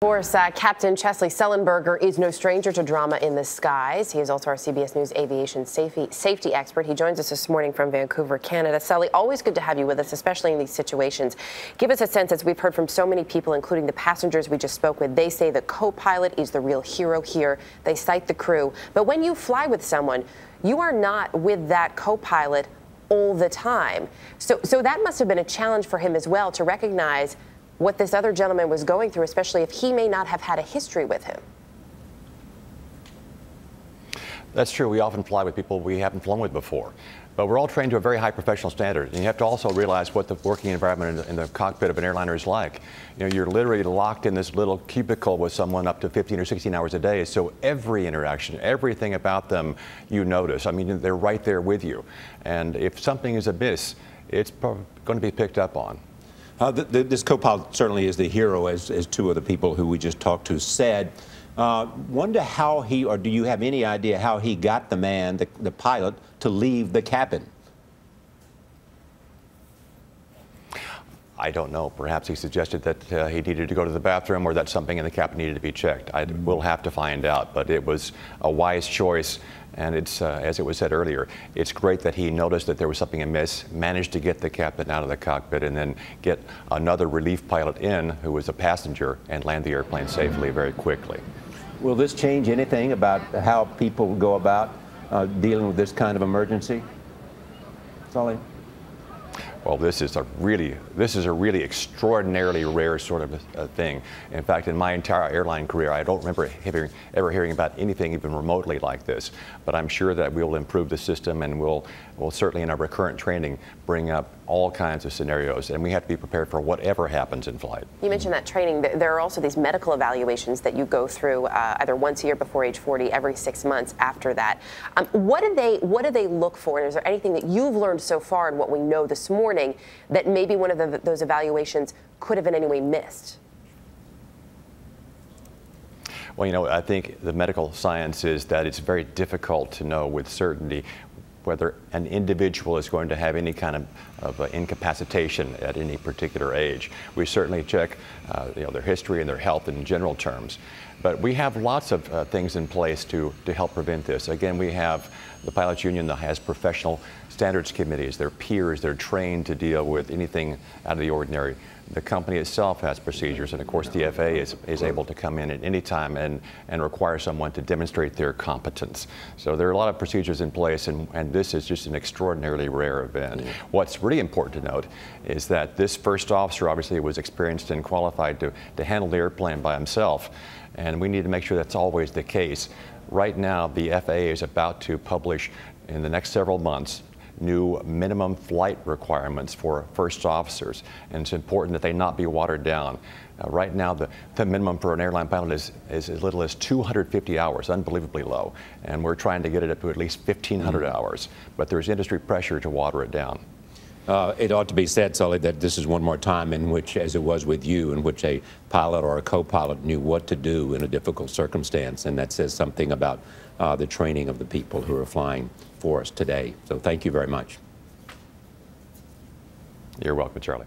Of course, Captain Chesley Sullenberger is no stranger to drama in the skies. He is also our CBS News aviation safety expert. He joins us this morning from Vancouver, Canada. Sully, always good to have you with us, especially in these situations. Give us a sense, as we've heard from so many people, including the passengers we just spoke with. They say the co-pilot is the real hero here. They cite the crew. But when you fly with someone, you are not with that co-pilot all the time. So that must have been a challenge for him as well, to recognize what this other gentleman was going through, especially if he may not have had a history with him. That's true. We often fly with people we haven't flown with before. But we're all trained to a very high professional standard. And you have to also realize what the working environment in the cockpit of an airliner is like. You know, you're literally locked in this little cubicle with someone up to 15 or 16 hours a day. So every interaction, everything about them, you notice. I mean, they're right there with you. And if something is amiss, it's going to be picked up on. This co-pilot certainly is the hero, as two of the people who we just talked to said. Wonder how he, or do you have any idea how he got the man, the pilot, to leave the cabin? I don't know. Perhaps he suggested that he needed to go to the bathroom, or that something in the cabin needed to be checked. We'll have to find out, but it was a wise choice. And it's, as it was said earlier, it's great that he noticed that there was something amiss, managed to get the captain out of the cockpit, and then get another relief pilot in who was a passenger and land the airplane safely very quickly. Will this change anything about how people go about dealing with this kind of emergency? Sully? Well, this is a really extraordinarily rare sort of a thing. In fact, in my entire airline career, I don't remember ever hearing about anything even remotely like this. But I'm sure that we will improve the system, and we'll certainly in our recurrent training bring up all kinds of scenarios, and we have to be prepared for whatever happens in flight. You mentioned that training. There are also these medical evaluations that you go through either once a year before age 40, every 6 months after that. What do they look for? And is there anything that you've learned so far in what we know this morning that maybe one of those evaluations could have in any way missed? Well, you know, I think the medical science is that it's very difficult to know with certainty whether an individual is going to have any kind of incapacitation at any particular age. We certainly check their history and their health in general terms. But we have lots of things in place to help prevent this. Again, we have the Pilots Union that has professional standards committees. They're peers. They're trained to deal with anything out of the ordinary. The company itself has procedures, and of course the FAA is able to come in at any time and require someone to demonstrate their competence. So there are a lot of procedures in place, and this is just an extraordinarily rare event. What's really important to note is that this first officer obviously was experienced and qualified to handle the airplane by himself, and we need to make sure that's always the case. Right now, the FAA is about to publish in the next several months new minimum flight requirements for first officers, and it's important that they not be watered down. Right now, the minimum for an airline pilot is as little as 250 hours, unbelievably low, and we're trying to get it up to at least 1,500 hours, but there's industry pressure to water it down. It ought to be said, Sully, that this is one more time in which, as it was with you, in which a pilot or a co-pilot knew what to do in a difficult circumstance, and that says something about the training of the people who are flying for us today. So thank you very much. You're welcome, Charlie.